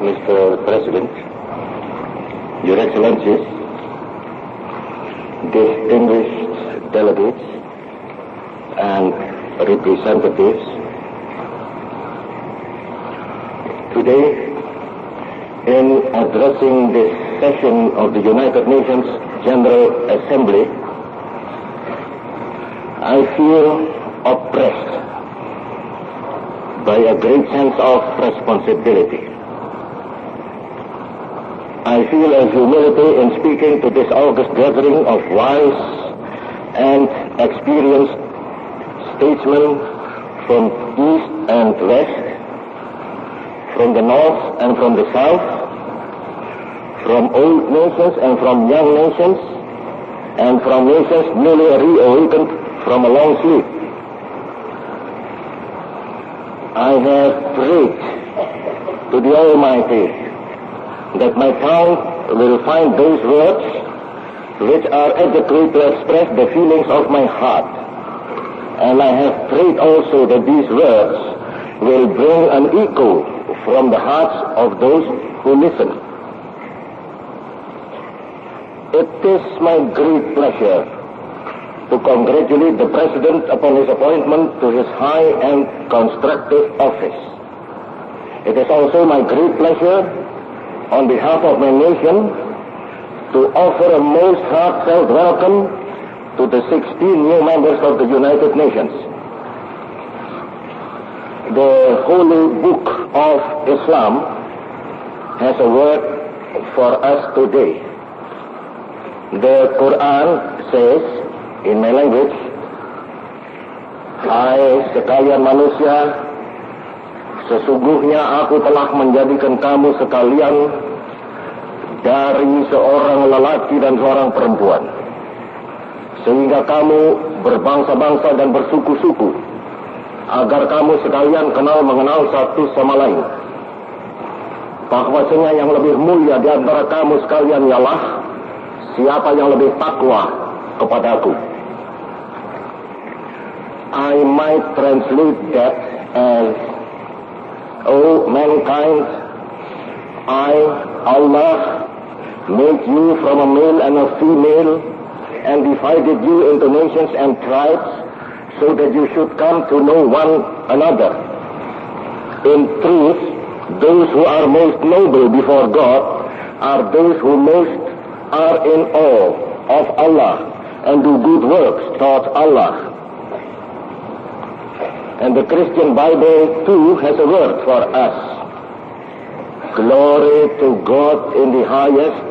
Mr. President, Your Excellencies, distinguished delegates and representatives, today, in addressing this session of the United Nations General Assembly, I feel oppressed by a great sense of responsibility. I feel a humility in speaking to this august gathering of wise and experienced statesmen from east and west, from the north and from the south, from old nations and from young nations, and from nations newly reawakened from a long sleep. I have prayed to the Almighty that my tongue will find those words which are adequate to express the feelings of my heart. And I have prayed also that these words will bring an echo from the hearts of those who listen. It is my great pleasure to congratulate the President upon his appointment to his high and constructive office. It is also my great pleasure, on behalf of my nation, to offer a most heartfelt welcome to the 16 new members of the United Nations. The Holy Book of Islam has a word for us today. The Quran says, in my language, "Hai sekalian manusia, sesungguhnya aku telah menjadikan kamu sekalian dari seorang lelaki dan seorang perempuan, sehingga kamu berbangsa-bangsa dan bersuku-suku, agar kamu sekalian mengenal satu sama lain. Bahwasanya yang lebih mulia di antara kamu sekalian ialah siapa yang lebih takwa kepadaku." I might translate that as, "O mankind, I, Allah, made you from a male and a female and divided you into nations and tribes so that you should come to know one another. In truth, those who are most noble before God are those who most are in awe of Allah and do good works towards Allah." And the Christian Bible too has a word for us. "Glory to God in the highest,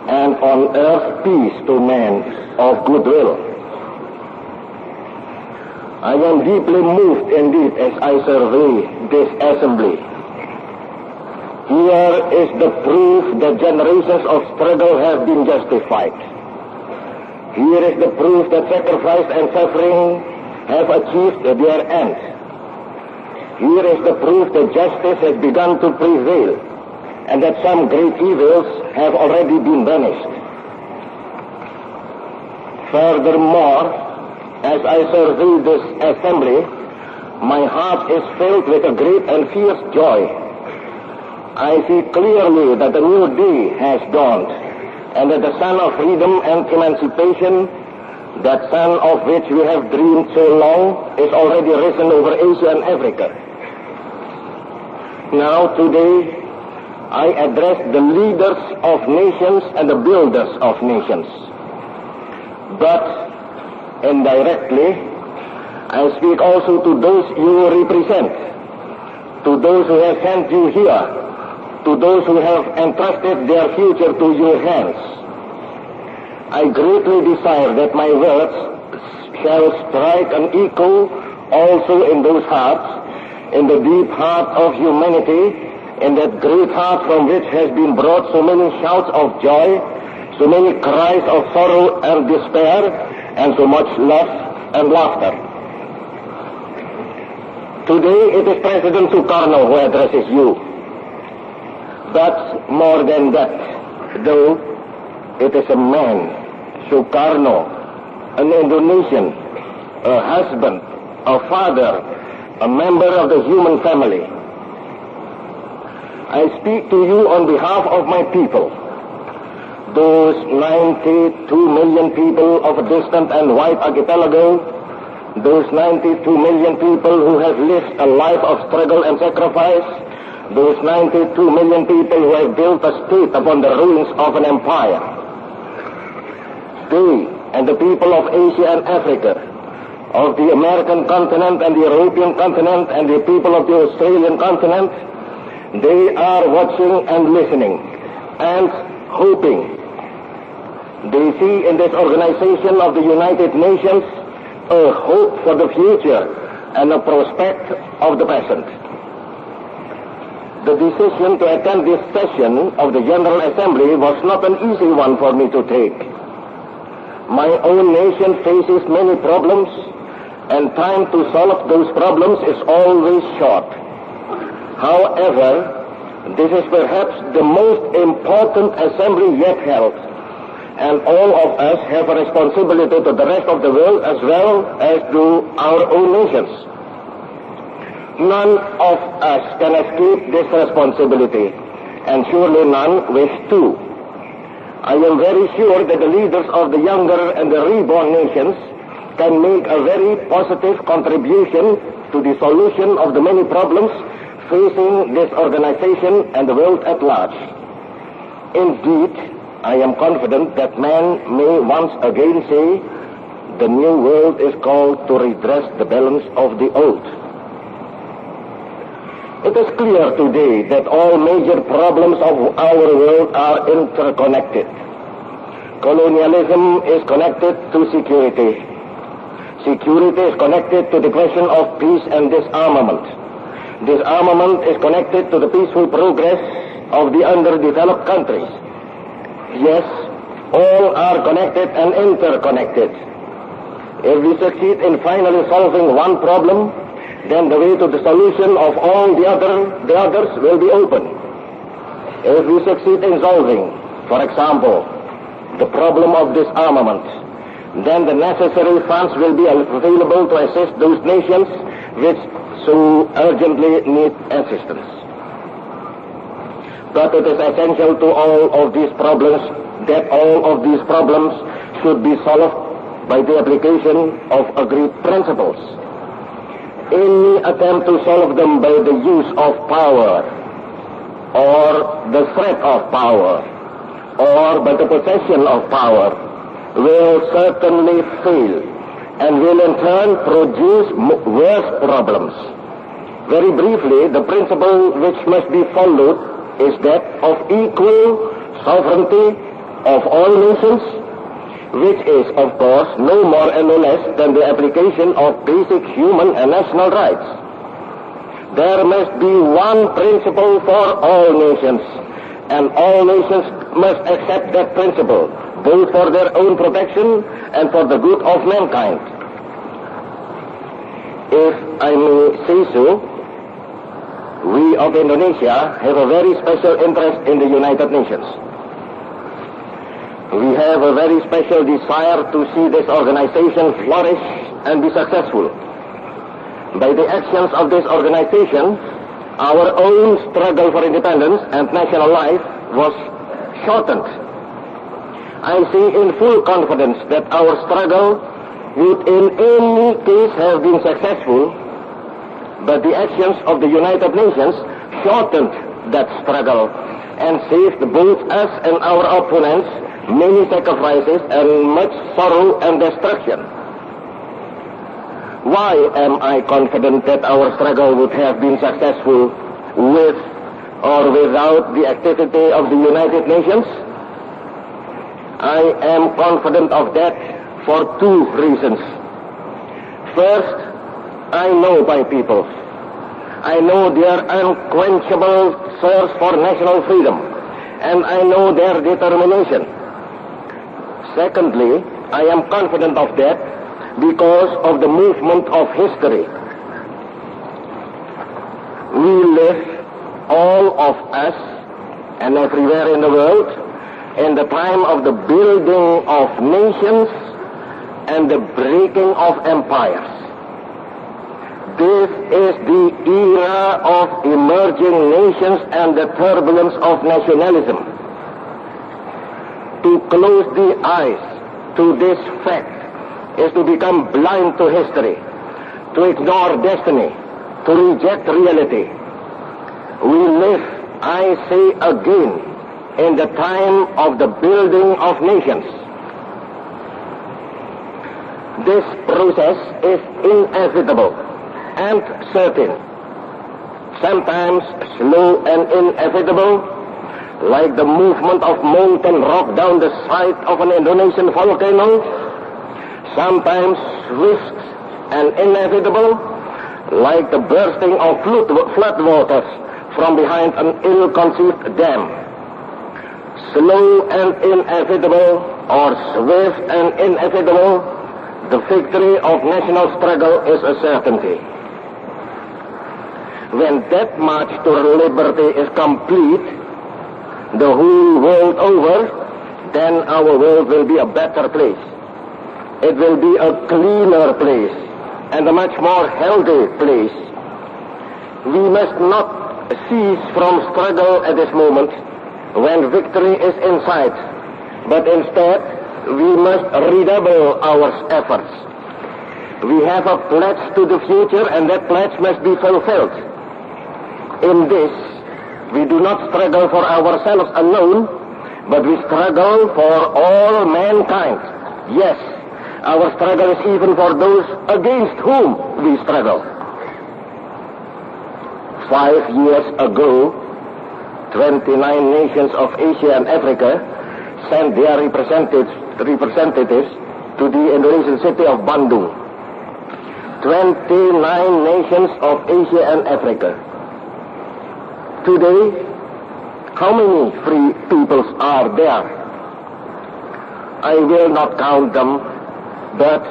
and on earth peace to men of good will." I am deeply moved indeed as I survey this assembly. Here is the proof that generations of struggle have been justified. Here is the proof that sacrifice and suffering have achieved their end. Here is the proof that justice has begun to prevail and that some great evils have already been banished. Furthermore, as I survey this assembly, my heart is filled with a great and fierce joy. I see clearly that a new day has dawned and that the sun of freedom and emancipation, that sun of which we have dreamed so long, is already risen over Asia and Africa. Now today, I address the leaders of nations and the builders of nations. But indirectly, I speak also to those you represent, to those who have sent you here, to those who have entrusted their future to your hands. I greatly desire that my words shall strike an echo also in those hearts, in the deep heart of humanity, in that great heart from which has been brought so many shouts of joy, so many cries of sorrow and despair, and so much love and laughter. Today it is President Karno who addresses you. But more than that, though, it is a man, Karno, an Indonesian, a husband, a father, a member of the human family. I speak to you on behalf of my people, those 92 million people of a distant and wide archipelago, those 92 million people who have lived a life of struggle and sacrifice, those 92 million people who have built a state upon the ruins of an empire. They and the people of Asia and Africa, of the American continent and the European continent and the people of the Australian continent, they are watching and listening and hoping. They see in this organization of the United Nations a hope for the future and a prospect of the present. The decision to attend this session of the General Assembly was not an easy one for me to take. My own nation faces many problems, and time to solve those problems is always short. However, this is perhaps the most important assembly yet held, and all of us have a responsibility to the rest of the world as well as to our own nations. None of us can escape this responsibility, and surely none wish to. I am very sure that the leaders of the younger and the reborn nations can make a very positive contribution to the solution of the many problems facing this organization and the world at large. Indeed, I am confident that man may once again say, the new world is called to redress the balance of the old. It is clear today that all major problems of our world are interconnected. Colonialism is connected to security. Security is connected to the question of peace and disarmament. Disarmament is connected to the peaceful progress of the underdeveloped countries. Yes, all are connected and interconnected. If we succeed in finally solving one problem, then the way to the solution of all the others will be open. If we succeed in solving, for example, the problem of disarmament, then the necessary funds will be available to assist those nations which so urgently need assistance. But it is essential to all of these problems that all of these problems should be solved by the application of agreed principles. Any attempt to solve them by the use of power, or the threat of power, or by the possession of power, will certainly fail and will in turn produce worse problems. Very briefly, the principle which must be followed is that of equal sovereignty of all nations, which is, of course, no more and no less than the application of basic human and national rights. There must be one principle for all nations, and all nations must accept that principle, both for their own protection and for the good of mankind. If I may say so, we of Indonesia have a very special interest in the United Nations. We have a very special desire to see this organization flourish and be successful. By the actions of this organization, our own struggle for independence and national life was shortened. I see in full confidence that our struggle would in any case have been successful, but the actions of the United Nations shortened that struggle and saved both us and our opponents many sacrifices and much sorrow and destruction. Why am I confident that our struggle would have been successful with or without the activity of the United Nations? I am confident of that for two reasons. First, I know my people. I know their unquenchable thirst for national freedom, and I know their determination. Secondly, I am confident of that because of the movement of history. We live, all of us, and everywhere in the world, in the time of the building of nations and the breaking of empires. This is the era of emerging nations and the turbulence of nationalism. To close the eyes to this fact is to become blind to history, to ignore destiny, to reject reality. We live, I say again, in the time of the building of nations. This process is inevitable and certain, sometimes slow and inevitable, like the movement of molten rock down the side of an Indonesian volcano, sometimes swift and inevitable, like the bursting of flood waters from behind an ill-conceived dam. Slow and inevitable, or swift and inevitable, the victory of national struggle is a certainty. When that march to liberty is complete, the whole world over, then our world will be a better place. It will be a cleaner place and a much more healthy place. We must not cease from struggle at this moment when victory is in sight, but instead we must redouble our efforts. We have a pledge to the future, and that pledge must be fulfilled. In this, we do not struggle for ourselves alone, but we struggle for all mankind. Yes, our struggle is even for those against whom we struggle. 5 years ago, 29 nations of Asia and Africa sent their representatives to the Indonesian city of Bandung. 29 nations of Asia and Africa. Today, how many free peoples are there? I will not count them, but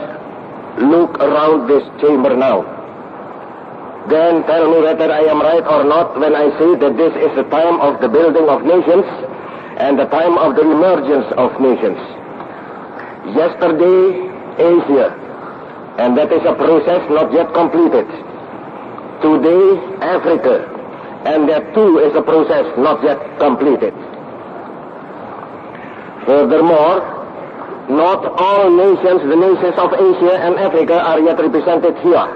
look around this chamber now. Then tell me whether I am right or not when I say that this is the time of the building of nations and the time of the emergence of nations. Yesterday, Asia, and that is a process not yet completed. Today, Africa, and that too is a process not yet completed. Furthermore, not all nations, the nations of Asia and Africa, are yet represented here.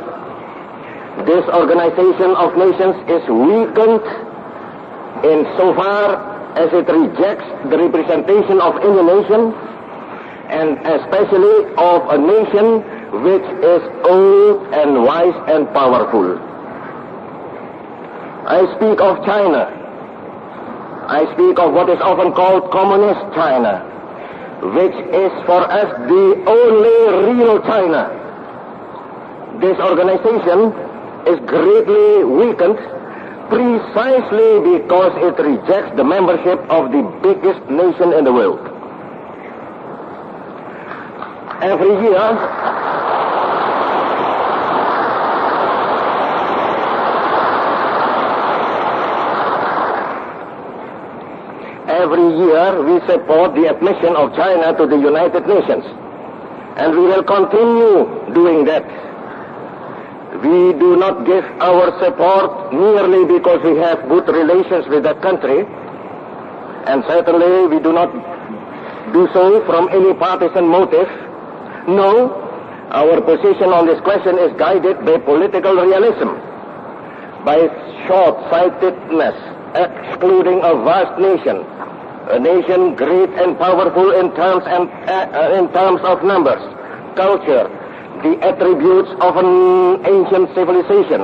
This organization of nations is weakened insofar as it rejects the representation of any nation, and especially of a nation which is old and wise and powerful. I speak of China. I speak of what is often called Communist China, which is for us the only real China. This organization is greatly weakened precisely because it rejects the membership of the biggest nation in the world. Every year we support the admission of China to the United Nations, and we will continue doing that. We do not give our support merely because we have good relations with that country, and certainly we do not do so from any partisan motive. No, our position on this question is guided by political realism, by short-sightedness, excluding a vast nation, a nation great and powerful in terms of numbers, culture, the attributes of an ancient civilization,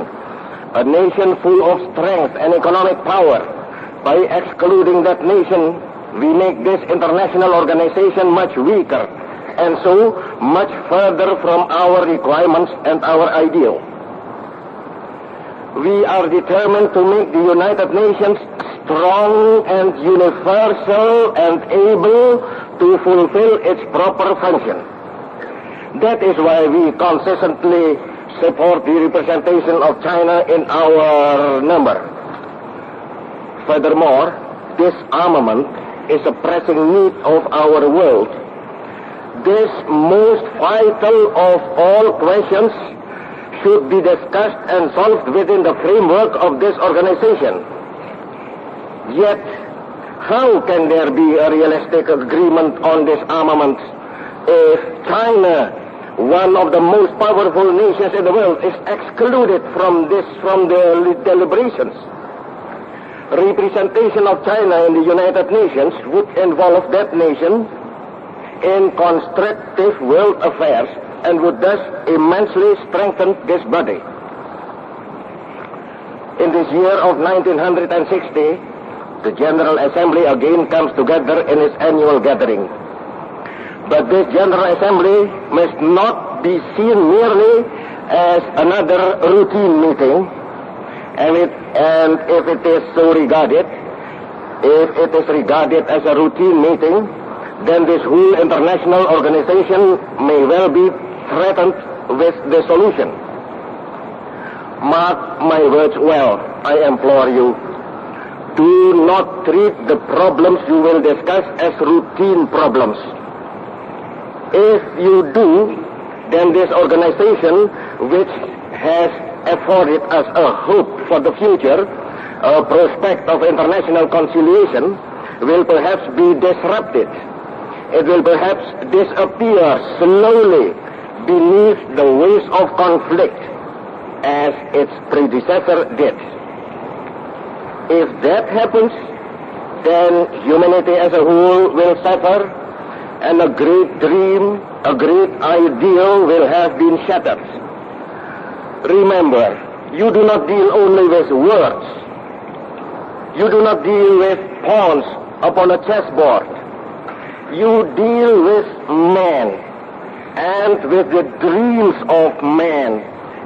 a nation full of strength and economic power. By excluding that nation, we make this international organization much weaker, and so much further from our requirements and our ideal. We are determined to make the United Nations strong and universal and able to fulfill its proper function. That is why we consistently support the representation of China in our number. Furthermore, disarmament is a pressing need of our world. This most vital of all questions should be discussed and solved within the framework of this organization. Yet, how can there be a realistic agreement on disarmament if China, one of the most powerful nations in the world, is excluded from the deliberations? Representation of China in the United Nations would involve that nation in constructive world affairs and would thus immensely strengthen this body. In this year of 1960, the General Assembly again comes together in its annual gathering. But this General Assembly must not be seen merely as another routine meeting, and if it is so regarded, if it is regarded as a routine meeting, then this whole international organization may well be threatened with dissolution. Mark my words well, I implore you. Do not treat the problems you will discuss as routine problems. If you do, then this organization, which has afforded us a hope for the future, a prospect of international conciliation, will perhaps be disrupted. It will perhaps disappear slowly beneath the waves of conflict as its predecessor did. If that happens, then humanity as a whole will suffer, and a great dream, a great ideal will have been shattered. Remember, you do not deal only with words. You do not deal with pawns upon a chessboard. You deal with man, and with the dreams of man,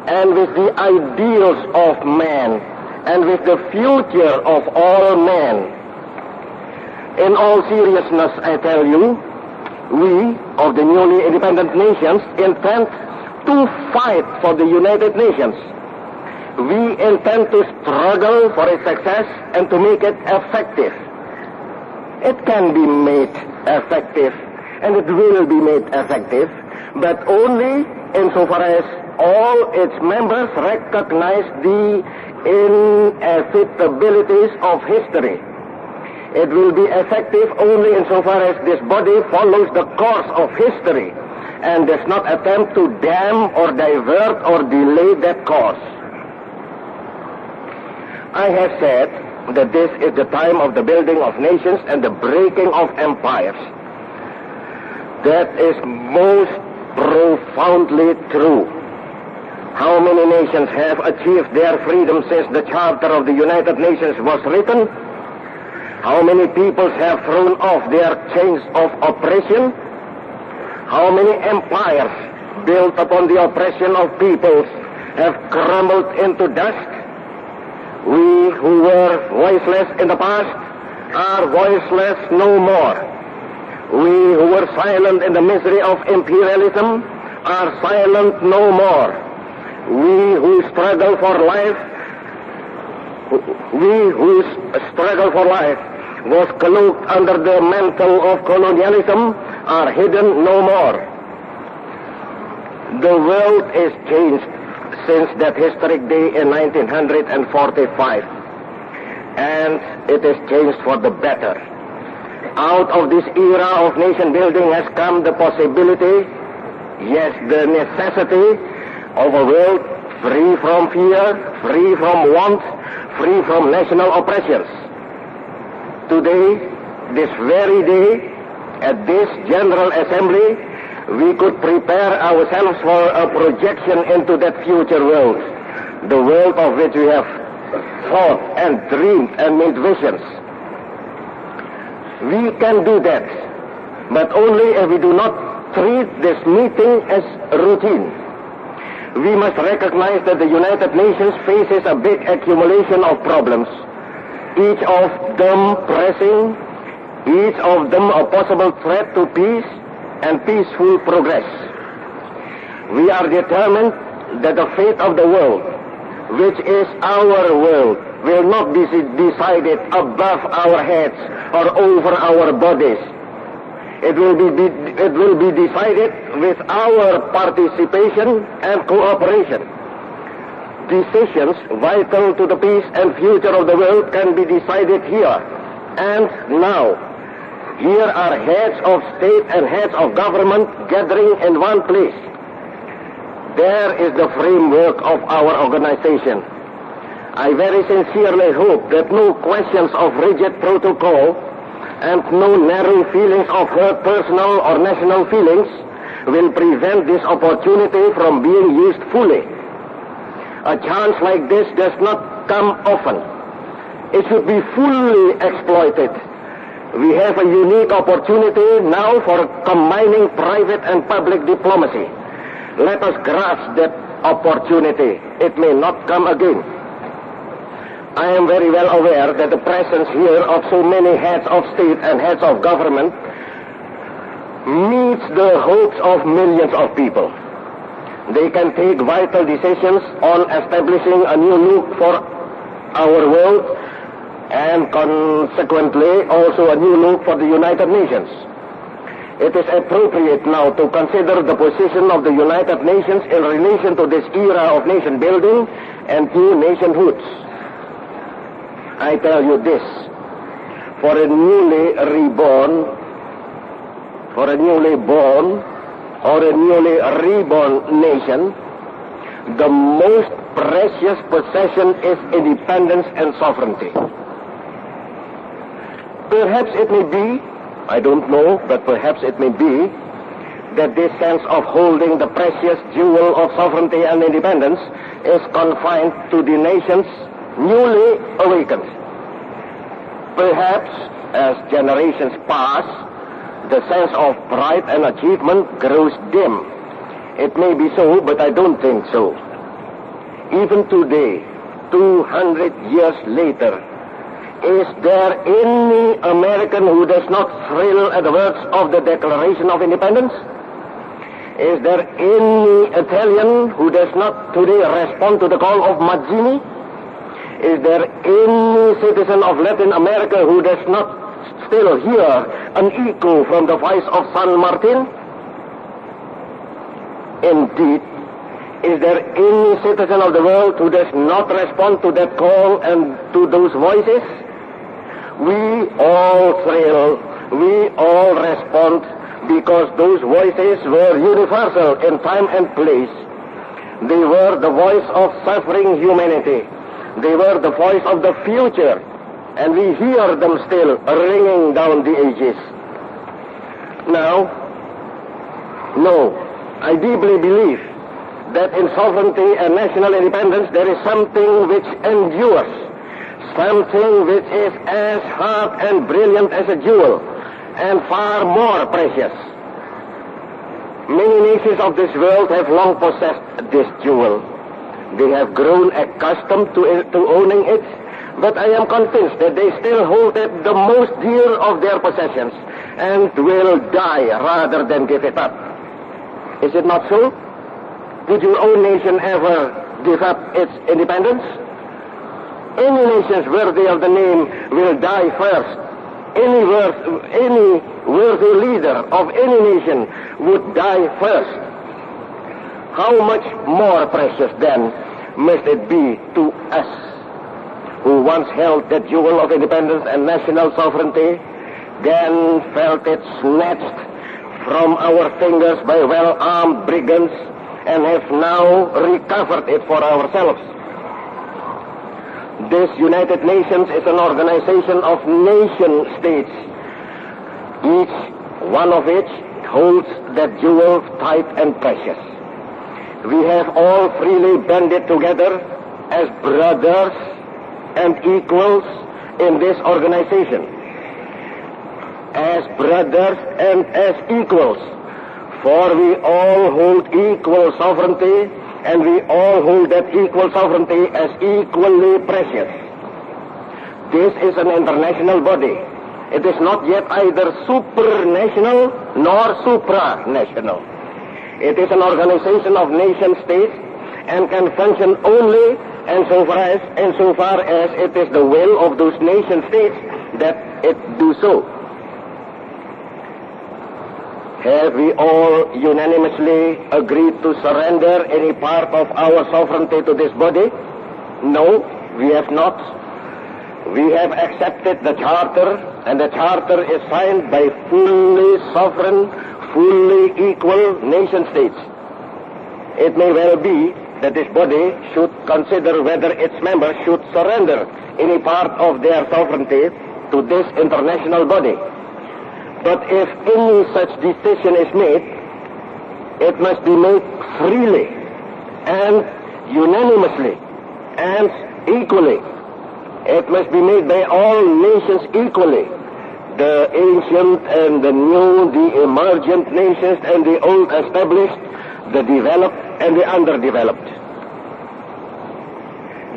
and with the ideals of man, and with the future of all men. In all seriousness, I tell you, we of the newly independent nations intend to fight for the United Nations. We intend to struggle for its success and to make it effective. It can be made effective, and it will be made effective, but only insofar as all its members recognize the inevitabilities of history. It will be effective only insofar as this body follows the course of history and does not attempt to dam or divert or delay that course. I have said that this is the time of the building of nations and the breaking of empires. That is most profoundly true. How many nations have achieved their freedom since the Charter of the United Nations was written? How many peoples have thrown off their chains of oppression? How many empires built upon the oppression of peoples have crumbled into dust? We who were voiceless in the past are voiceless no more. We who were silent in the misery of imperialism are silent no more. We who struggle for life was cloaked under the mantle of colonialism are hidden no more. The world is changed since that historic day in 1945, and it is changed for the better. Out of this era of nation building has come the possibility, yes, the necessity of a world free from fear, free from want, free from national oppressions. Today, this very day, at this General Assembly, we could prepare ourselves for a projection into that future world, the world of which we have thought and dreamed and made visions. We can do that, but only if we do not treat this meeting as routine. We must recognize that the United Nations faces a big accumulation of problems, each of them pressing, each of them a possible threat to peace and peaceful progress. We are determined that the fate of the world, which is our world, will not be decided above our heads or over our bodies. It will be decided with our participation and cooperation. decisions vital to the peace and future of the world can be decided here and now. Here are heads of state and heads of government gathering in one place. There is the framework of our organization. I very sincerely hope that no questions of rigid protocol and no narrow feelings of hurt personal or national feelings will prevent this opportunity from being used fully. A chance like this does not come often. It should be fully exploited. We have a unique opportunity now for combining private and public diplomacy. Let us grasp that opportunity. It may not come again. I am very well aware that the presence here of so many heads of state and heads of government meets the hopes of millions of people. They can take vital decisions on establishing a new look for our world and consequently also a new look for the United Nations. It is appropriate now to consider the position of the United Nations in relation to this era of nation building and new nationhoods. I tell you this, for a newly born or a newly reborn nation, the most precious possession is independence and sovereignty. Perhaps it may be, I don't know, but perhaps it may be that this sense of holding the precious jewel of sovereignty and independence is confined to the nations newly awakened. Perhaps as generations pass, the sense of pride and achievement grows dim. It may be so, but I don't think so. Even today, 200 years later, is there any American who does not thrill at the words of the Declaration of Independence? Is there any Italian who does not today respond to the call of Mazzini? Is there any citizen of Latin America who does not still hear an echo from the voice of San Martin? Indeed, is there any citizen of the world who does not respond to that call and to those voices? We all thrill, we all respond, because those voices were universal in time and place. They were the voice of suffering humanity. They were the voice of the future, and we hear them still ringing down the ages. Now, no, I deeply believe that in sovereignty and national independence there is something which endures, something which is as hard and brilliant as a jewel, and far more precious. Many nations of this world have long possessed this jewel. They have grown accustomed to owning it, but I am convinced that they still hold it the most dear of their possessions, and will die rather than give it up. Is it not so? Did your own nation ever give up its independence? Any nations worthy of the name will die first. Any worthy leader of any nation would die first. How much more precious then must it be to us, who once held the jewel of independence and national sovereignty, then felt it snatched from our fingers by well-armed brigands, and have now recovered it for ourselves. This United Nations is an organization of nation states, each one of which holds that jewel tight and precious. We have all freely banded together as brothers and equals in this organization. As brothers and as equals, for we all hold equal sovereignty, and we all hold that equal sovereignty as equally precious. This is an international body. It is not yet either supranational nor supranational. It is an organization of nation states and can function only insofar as it is the will of those nation states that it do so. Have we all unanimously agreed to surrender any part of our sovereignty to this body? No, we have not. We have accepted the Charter, and the Charter is signed by fully sovereign, fully equal nation states. It may well be that this body should consider whether its members should surrender any part of their sovereignty to this international body. But if any such decision is made, it must be made freely and unanimously and equally. It must be made by all nations equally. The ancient and the new, the emergent nations and the old established, the developed and the underdeveloped.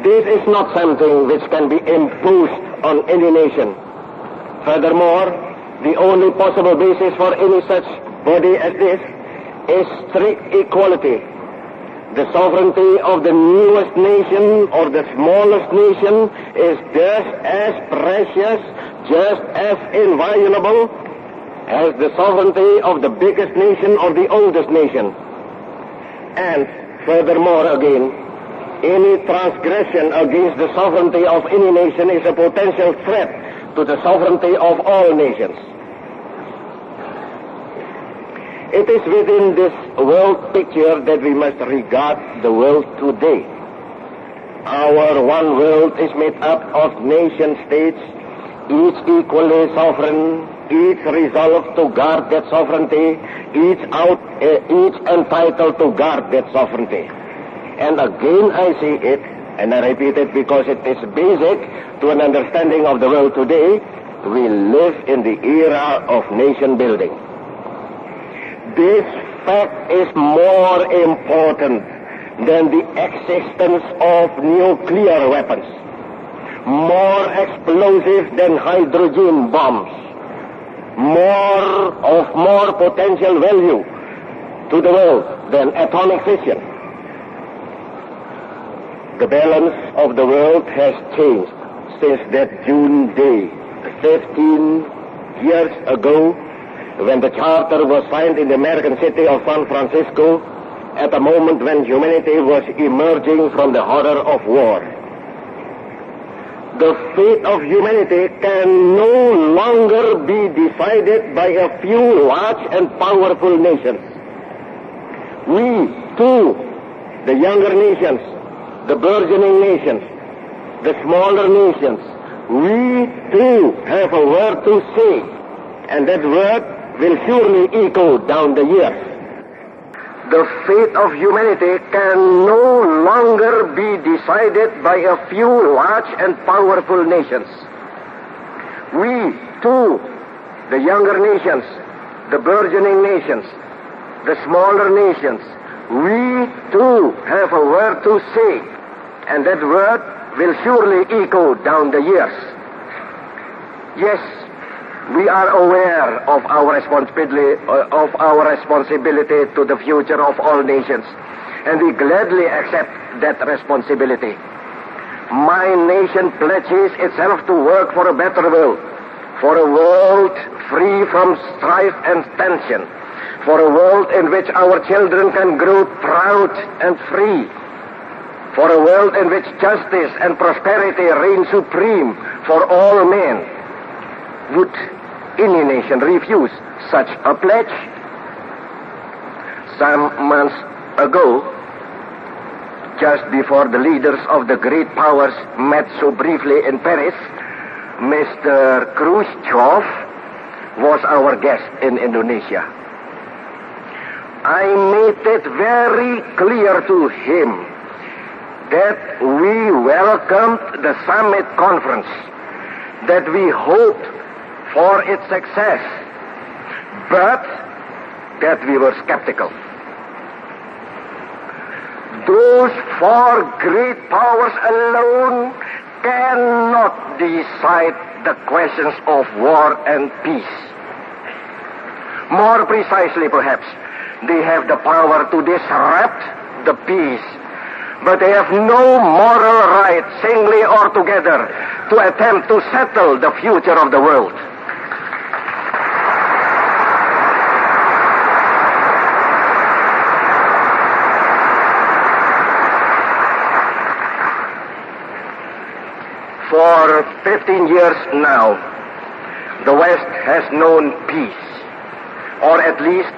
This is not something which can be imposed on any nation. Furthermore, the only possible basis for any such body as this is strict equality. The sovereignty of the newest nation or the smallest nation is just as precious, just as inviolable as the sovereignty of the biggest nation or the oldest nation. And furthermore again, any transgression against the sovereignty of any nation is a potential threat to the sovereignty of all nations. It is within this world picture that we must regard the world today. Our one world is made up of nation states, each equally sovereign, each resolved to guard that sovereignty, each entitled to guard that sovereignty. And again I say it, and I repeat it because it is basic to an understanding of the world today. We live in the era of nation building. This fact is more important than the existence of nuclear weapons, more explosive than hydrogen bombs, more potential value to the world than atomic fission. The balance of the world has changed since that June day, 15 years ago, when the Charter was signed in the American city of San Francisco, at a moment when humanity was emerging from the horror of war. The fate of humanity can no longer be decided by a few large and powerful nations. We, too, the younger nations, the burgeoning nations, the smaller nations, we too have a word to say, and that word will surely echo down the years. The fate of humanity can no longer be decided by a few large and powerful nations. We too, the younger nations, the burgeoning nations, the smaller nations, we too have a word to say, and that word will surely echo down the years. Yes, we are aware of our responsibility to the future of all nations, and we gladly accept that responsibility. My nation pledges itself to work for a better world, for a world free from strife and tension, for a world in which our children can grow proud and free, for a world in which justice and prosperity reign supreme for all men. Would any nation refuse such a pledge? Some months ago, just before the leaders of the great powers met so briefly in Paris, Mr. Khrushchev was our guest in Indonesia. I made it very clear to him that we welcomed the summit conference, that we hoped for its success, but that we were skeptical. Those four great powers alone cannot decide the questions of war and peace. More precisely, perhaps, they have the power to disrupt the peace, but they have no moral right, singly or together, to attempt to settle the future of the world. For 15 years now, the West has known peace, or at least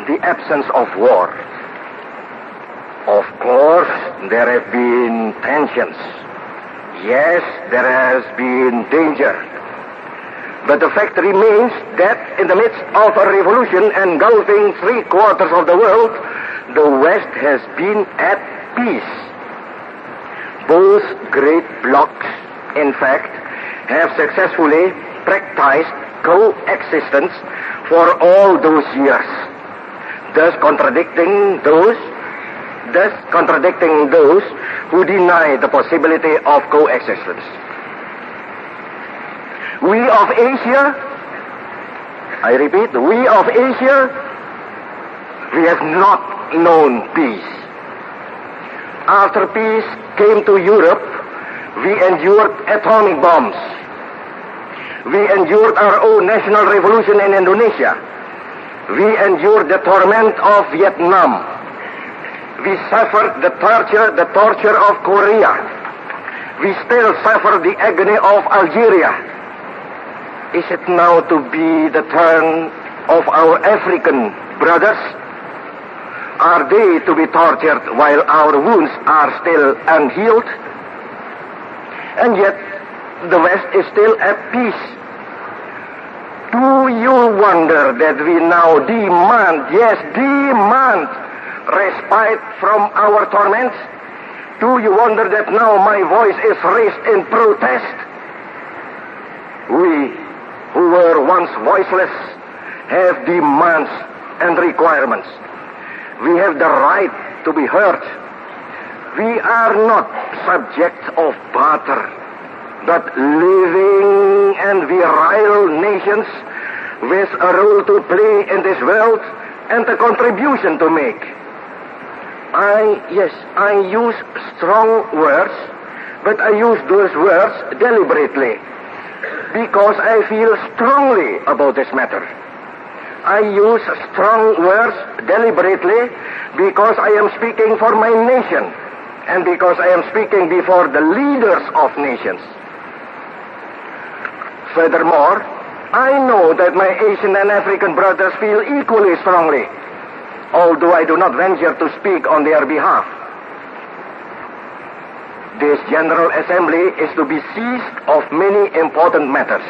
the absence of war. Of course, there have been tensions. Yes, there has been danger. But the fact remains that in the midst of a revolution engulfing 3/4 of the world, the West has been at peace. Both great blocs, in fact, have successfully practiced coexistence for all those years, thus contradicting those who deny the possibility of coexistence. We of Asia, I repeat, we of Asia, we have not known peace. After peace came to Europe, we endured atomic bombs. We endured our own national revolution in Indonesia. We endured the torment of Vietnam. We suffered the torture of Korea. We still suffer the agony of Algeria. Is it now to be the turn of our African brothers? Are they to be tortured while our wounds are still unhealed? And yet, the West is still at peace. Do you wonder that we now demand respite from our torments? Do you wonder that now my voice is raised in protest? We, who were once voiceless, have demands and requirements. We have the right to be heard. We are not subjects of barter, but living and virile nations with a role to play in this world and a contribution to make. I use strong words, but I use those words deliberately because I feel strongly about this matter. I use strong words deliberately because I am speaking for my nation and because I am speaking before the leaders of nations. Furthermore, I know that my Asian and African brothers feel equally strongly, although I do not venture to speak on their behalf. This General Assembly is to be seized of many important matters.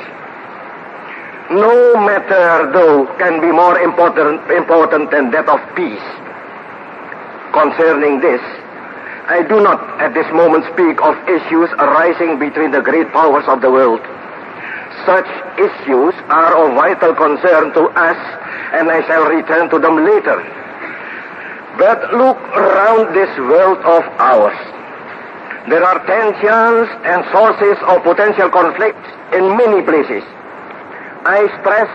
No matter, though, can be more important than that of peace. Concerning this, I do not at this moment speak of issues arising between the great powers of the world. Such issues are of vital concern to us, and I shall return to them later. But look around this world of ours. There are tensions and sources of potential conflict in many places. I stress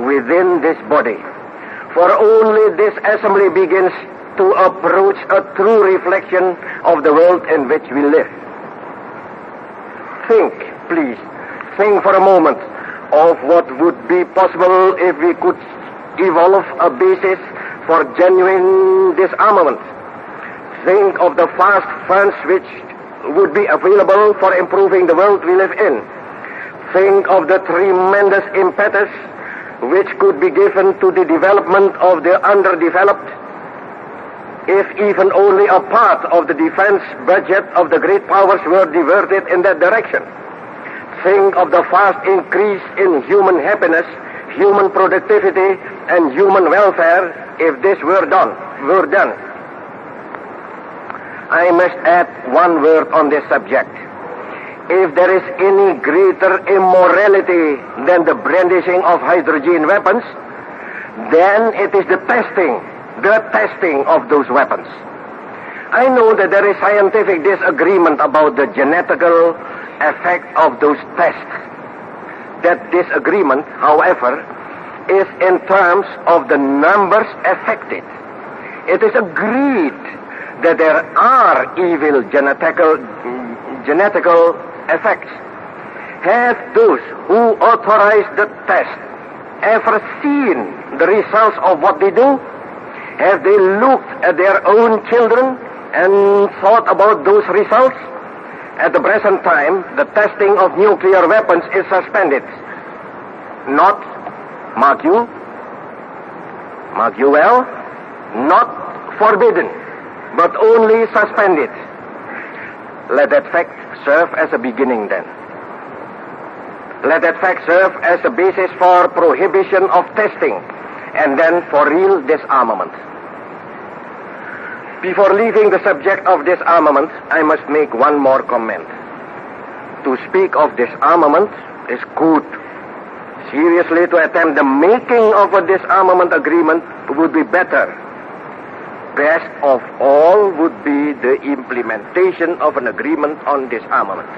within this body, for only this assembly begins to approach a true reflection of the world in which we live. Think, please, think for a moment of what would be possible if we could evolve a basis for genuine disarmament. Think of the vast funds which would be available for improving the world we live in. Think of the tremendous impetus which could be given to the development of the underdeveloped, if even only a part of the defense budget of the great powers were diverted in that direction. Think of the vast increase in human happiness, human productivity, and human welfare if this were done. I must add one word on this subject. If there is any greater immorality than the brandishing of hydrogen weapons, then it is the testing of those weapons. I know that there is scientific disagreement about the genetical effect of those tests. That disagreement, however, is in terms of the numbers affected. It is agreed that there are evil genetical effects. Have those who authorize the test ever seen the results of what they do? Have they looked at their own children and thought about those results? At the present time, the testing of nuclear weapons is suspended. Not, mark you well, not forbidden, but only suspended. Let that fact serve as a beginning then. Let that fact serve as a basis for prohibition of testing, and then for real disarmament. Before leaving the subject of disarmament, I must make one more comment. To speak of disarmament is good. Seriously, to attempt the making of a disarmament agreement would be better. Best of all would be the implementation of an agreement on disarmament.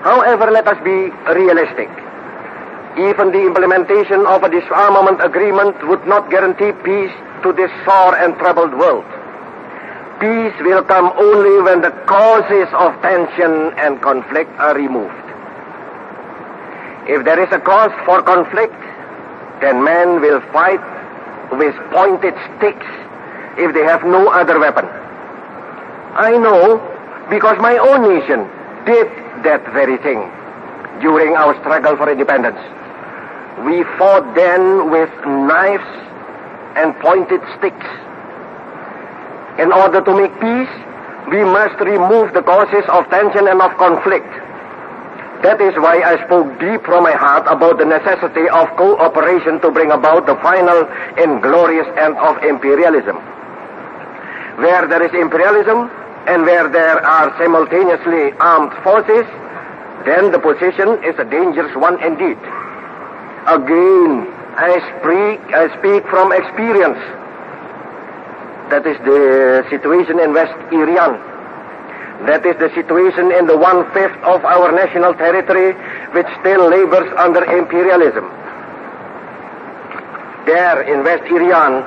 However, let us be realistic. Even the implementation of a disarmament agreement would not guarantee peace to this sore and troubled world. Peace will come only when the causes of tension and conflict are removed. If there is a cause for conflict, then men will fight with pointed sticks if they have no other weapon. I know because my own nation did that very thing during our struggle for independence. We fought then with knives and pointed sticks. In order to make peace, we must remove the causes of tension and of conflict. That is why I spoke deep from my heart about the necessity of cooperation to bring about the final and glorious end of imperialism. Where there is imperialism and where there are simultaneously armed forces, then the position is a dangerous one indeed. Again, I speak from experience. That is the situation in West Irian. That is the situation in the 1/5 of our national territory which still labors under imperialism. There in West Irian,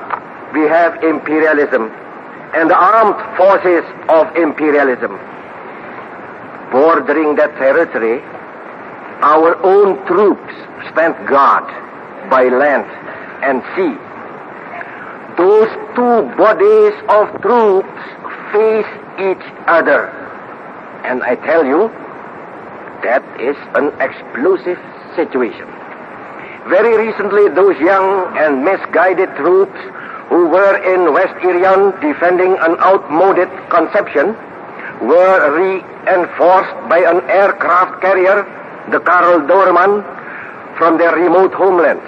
we have imperialism and the armed forces of imperialism. Bordering that territory, our own troops stand guard by land and sea. Those two bodies of troops face each other. And I tell you, that is an explosive situation. Very recently, those young and misguided troops who were in West Irian defending an outmoded conception were reinforced by an aircraft carrier, the Karl Doorman, from their remote homeland.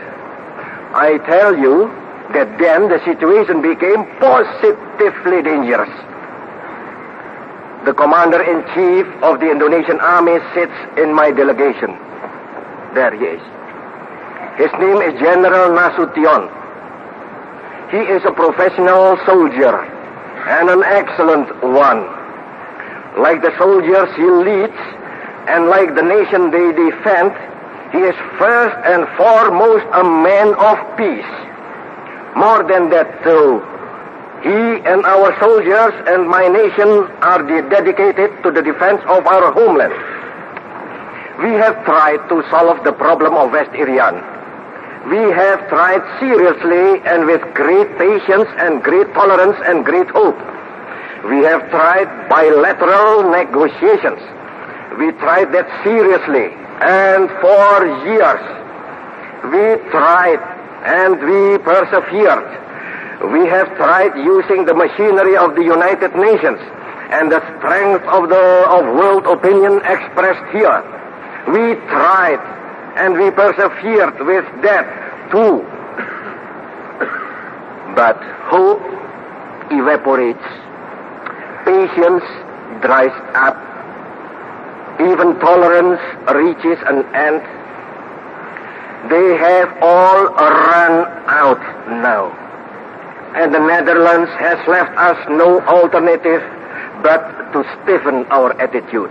I tell you that then the situation became positively dangerous. The commander-in-chief of the Indonesian army sits in my delegation. There he is. His name is General Nasution. He is a professional soldier and an excellent one. Like the soldiers he leads and like the nation they defend, he is first and foremost a man of peace. More than that, though, he and our soldiers and my nation are dedicated to the defense of our homeland. We have tried to solve the problem of West Irian. We have tried seriously and with great patience and great tolerance and great hope. We have tried bilateral negotiations. We tried that seriously and for years. We tried and we persevered. We have tried using the machinery of the United Nations and the strength of world opinion expressed here. We tried and we persevered with that too. But hope evaporates. Patience dries up. Even tolerance reaches an end. They have all run out now. And the Netherlands has left us no alternative but to stiffen our attitude.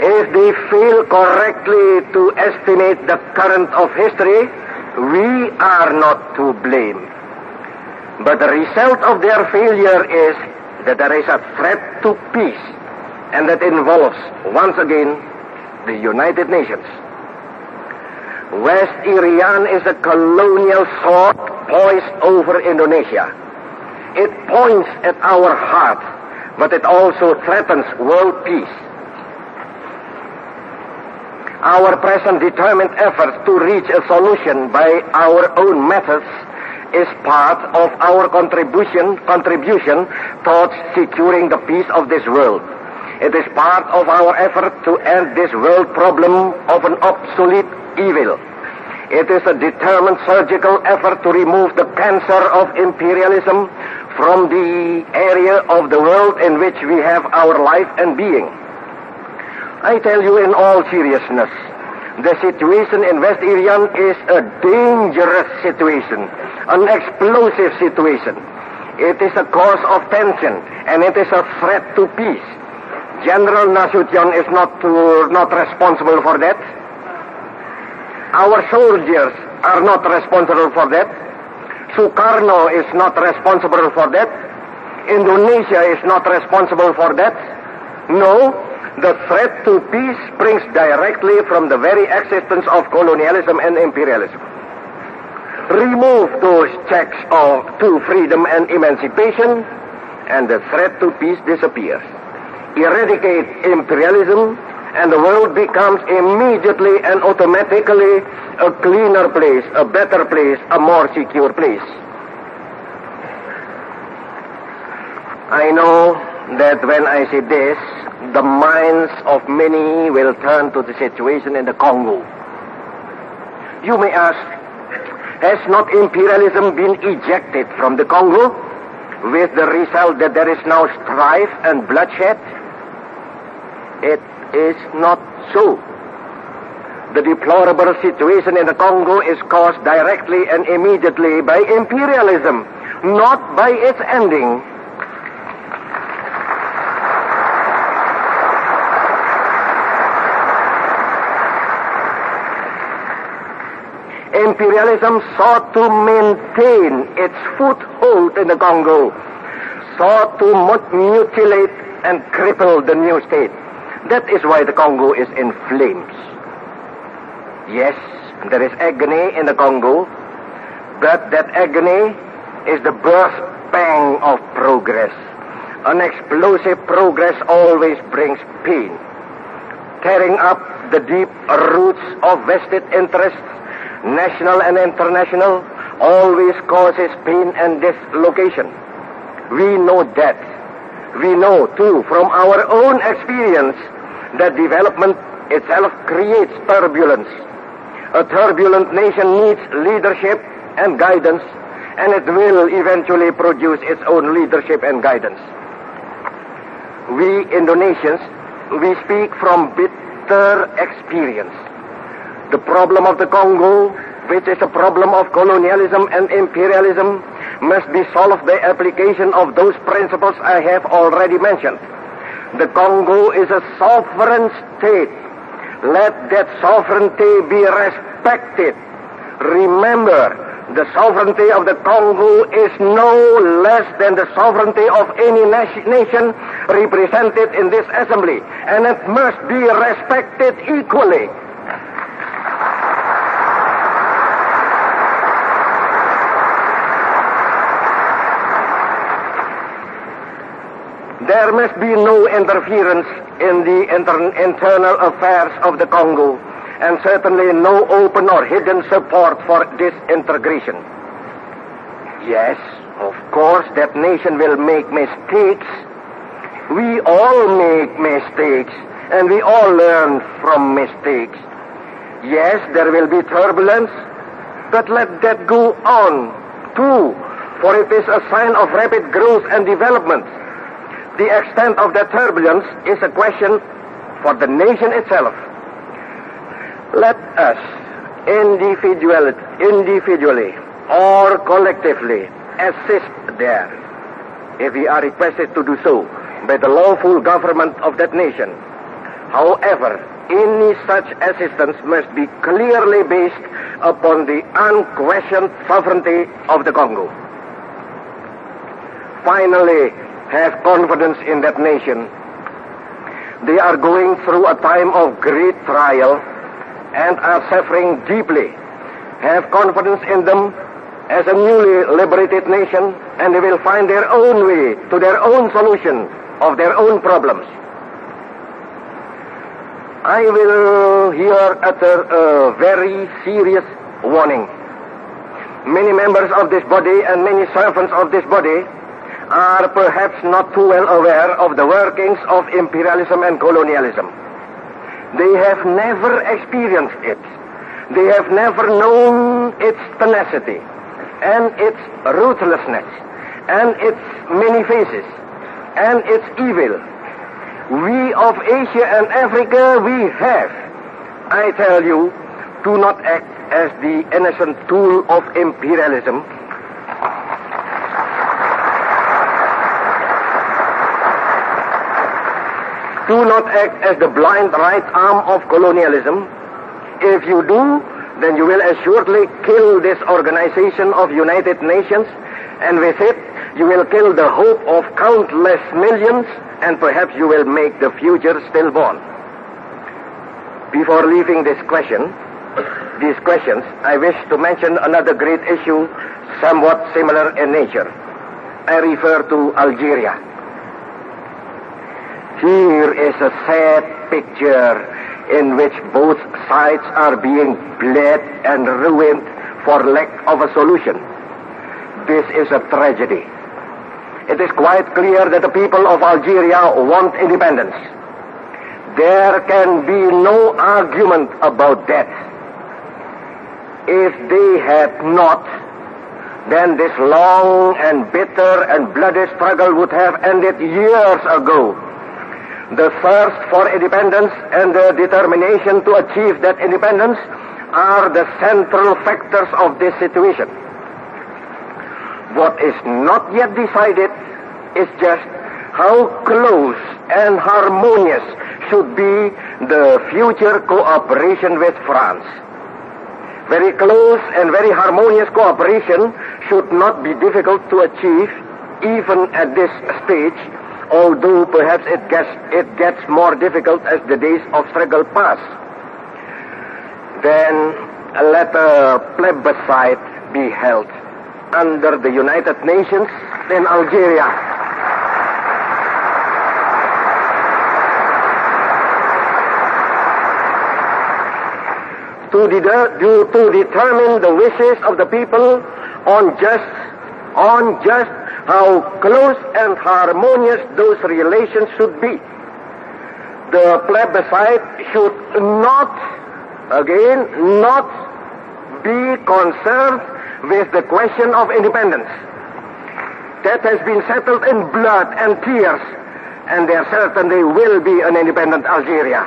If they fail correctly to estimate the current of history, we are not to blame. But the result of their failure is that there is a threat to peace, and that involves, once again, the United Nations. West Irian is a colonial sword poised over Indonesia. It points at our heart, but it also threatens world peace. Our present determined efforts to reach a solution by our own methods is part of our contribution towards securing the peace of this world. It is part of our effort to end this world problem of an obsolete evil. It is a determined surgical effort to remove the cancer of imperialism from the area of the world in which we have our life and being. I tell you in all seriousness, the situation in West Irian is a dangerous situation, an explosive situation. It is a cause of tension, and it is a threat to peace. General Nasution is not responsible for that. Our soldiers are not responsible for that. Karno is not responsible for that. Indonesia is not responsible for that. No, the threat to peace springs directly from the very existence of colonialism and imperialism. Remove those checks to freedom and emancipation, and the threat to peace disappears. Eradicate imperialism, and the world becomes immediately and automatically a cleaner place, a better place, a more secure place. I know that when I say this, the minds of many will turn to the situation in the Congo. You may ask, has not imperialism been ejected from the Congo, with the result that there is now strife and bloodshed? It is not so. The deplorable situation in the Congo is caused directly and immediately by imperialism, not by its ending. Imperialism sought to maintain its foothold in the Congo, sought to mutilate and cripple the new state. That is why the Congo is in flames. Yes, there is agony in the Congo, but that agony is the birth pang of progress. An explosive progress always brings pain. Tearing up the deep roots of vested interests, national and international, always causes pain and dislocation. We know that. We know, too, from our own experience, that development itself creates turbulence. A turbulent nation needs leadership and guidance, and it will eventually produce its own leadership and guidance. We Indonesians, we speak from bitter experience. The problem of the Congo, which is a problem of colonialism and imperialism, must be solved by application of those principles I have already mentioned. The Congo is a sovereign state. Let that sovereignty be respected. Remember, the sovereignty of the Congo is no less than the sovereignty of any nation represented in this assembly, and it must be respected equally. There must be no interference in the internal affairs of the Congo, and certainly no open or hidden support for disintegration. Yes, of course, that nation will make mistakes. We all make mistakes, and we all learn from mistakes. Yes, there will be turbulence, but let that go on, too, for it is a sign of rapid growth and development. The extent of that turbulence is a question for the nation itself. Let us, individually or collectively, assist there, if we are requested to do so by the lawful government of that nation. However, any such assistance must be clearly based upon the unquestioned sovereignty of the Congo. Finally, have confidence in that nation. They are going through a time of great trial and are suffering deeply. Have confidence in them as a newly liberated nation, and they will find their own way to their own solution of their own problems. I will here utter a very serious warning. Many members of this body and many servants of this body are perhaps not too well aware of the workings of imperialism and colonialism. They have never experienced it. They have never known its tenacity and its ruthlessness and its many faces and its evil. We of Asia and Africa, we have, I tell you, do not act as the innocent tool of imperialism. Do not act as the blind right arm of colonialism. If you do, then you will assuredly kill this organization of United Nations, and with it, you will kill the hope of countless millions, and perhaps you will make the future stillborn. Before leaving these questions, I wish to mention another great issue, somewhat similar in nature. I refer to Algeria. Here is a sad picture in which both sides are being bled and ruined for lack of a solution. This is a tragedy. It is quite clear that the people of Algeria want independence. There can be no argument about that. If they had not, then this long and bitter and bloody struggle would have ended years ago. The thirst for independence and the determination to achieve that independence are the central factors of this situation. What is not yet decided is just how close and harmonious should be the future cooperation with France. Very close and very harmonious cooperation should not be difficult to achieve even at this stage, although perhaps it gets more difficult as the days of struggle pass. Then let a plebiscite be held under the United Nations in Algeria. To determine the wishes of the people on just how close and harmonious those relations should be. The plebiscite should not be concerned with the question of independence. That has been settled in blood and tears, and there certainly will be an independent Algeria.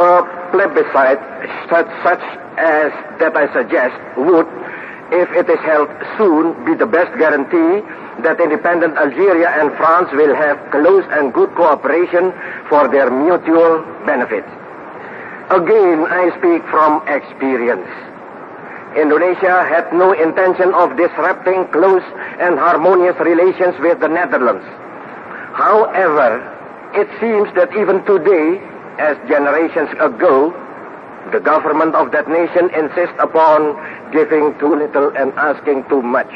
A plebiscite such as that I suggest would, if it is held soon, be the best guarantee that independent Algeria and France will have close and good cooperation for their mutual benefit. Again, I speak from experience. Indonesia had no intention of disrupting close and harmonious relations with the Netherlands. However, it seems that even today, as generations ago, the government of that nation insists upon giving too little and asking too much.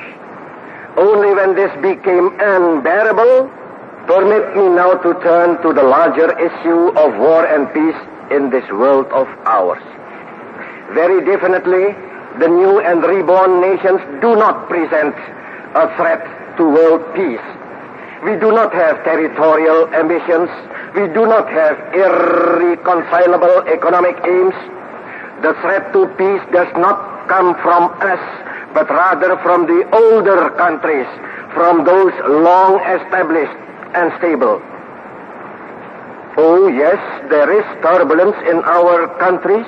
Only when this became unbearable, permit me now to turn to the larger issue of war and peace in this world of ours. Very definitely, the new and reborn nations do not present a threat to world peace. We do not have territorial ambitions. We do not have irreconcilable economic aims. The threat to peace does not come from us, but rather from the older countries, from those long established and stable. Oh yes, there is turbulence in our countries.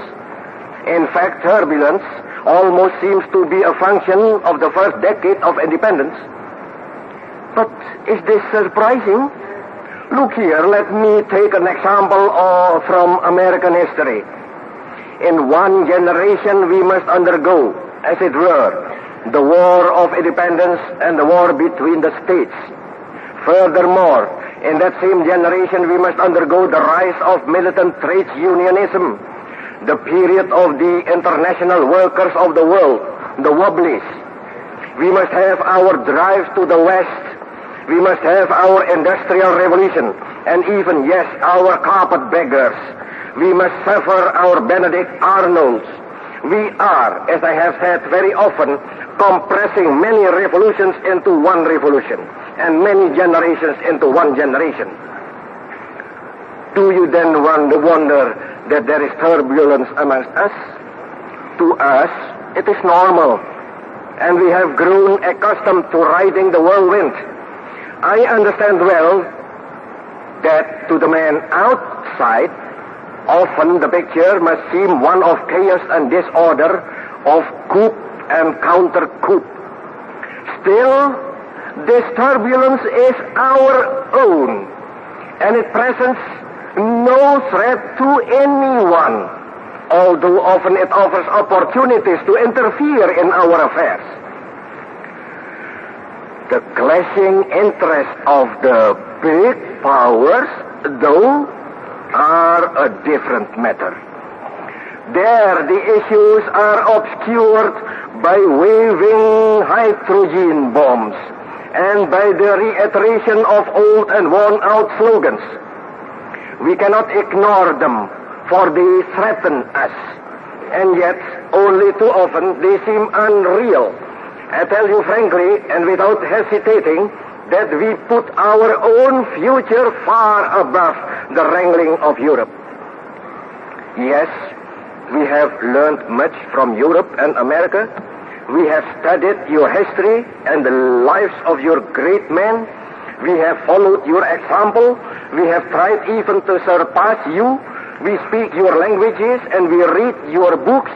In fact, turbulence almost seems to be a function of the first decade of independence. But is this surprising? Look here, let me take an example from American history. In one generation we must undergo, as it were, the war of independence and the war between the states. Furthermore, in that same generation we must undergo the rise of militant trade unionism, the period of the international workers of the world, the Wobblies. We must have our drive to the West. We must have our industrial revolution, and even, yes, our carpetbaggers. We must suffer our Benedict Arnolds. We are, as I have said very often, compressing many revolutions into one revolution, and many generations into one generation. Do you then wonder that there is turbulence amongst us? To us, it is normal, and we have grown accustomed to riding the whirlwind. I understand well that to the man outside, often the picture must seem one of chaos and disorder, of coup and counter-coup. Still, this turbulence is our own, and it presents no threat to anyone, although often it offers opportunities to interfere in our affairs. The clashing interests of the big powers, though, are a different matter. There the issues are obscured by waving hydrogen bombs and by the reiteration of old and worn-out slogans. We cannot ignore them, for they threaten us, and yet only too often they seem unreal. I tell you frankly and without hesitating that we put our own future far above the wrangling of Europe. Yes, we have learned much from Europe and America. We have studied your history and the lives of your great men. We have followed your example. We have tried even to surpass you. We speak your languages and we read your books.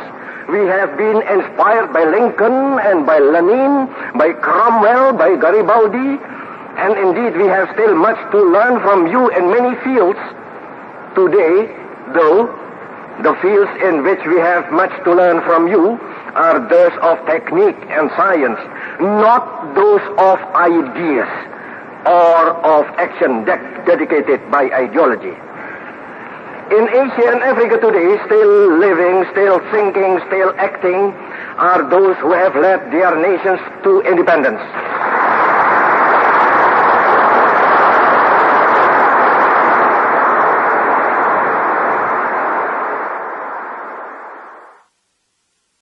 We have been inspired by Lincoln and by Lenin, by Cromwell, by Garibaldi, and indeed we have still much to learn from you in many fields. Today, though, the fields in which we have much to learn from you are those of technique and science, not those of ideas or of action dedicated by ideology. In Asia and Africa today, still living, still thinking, still acting, are those who have led their nations to independence.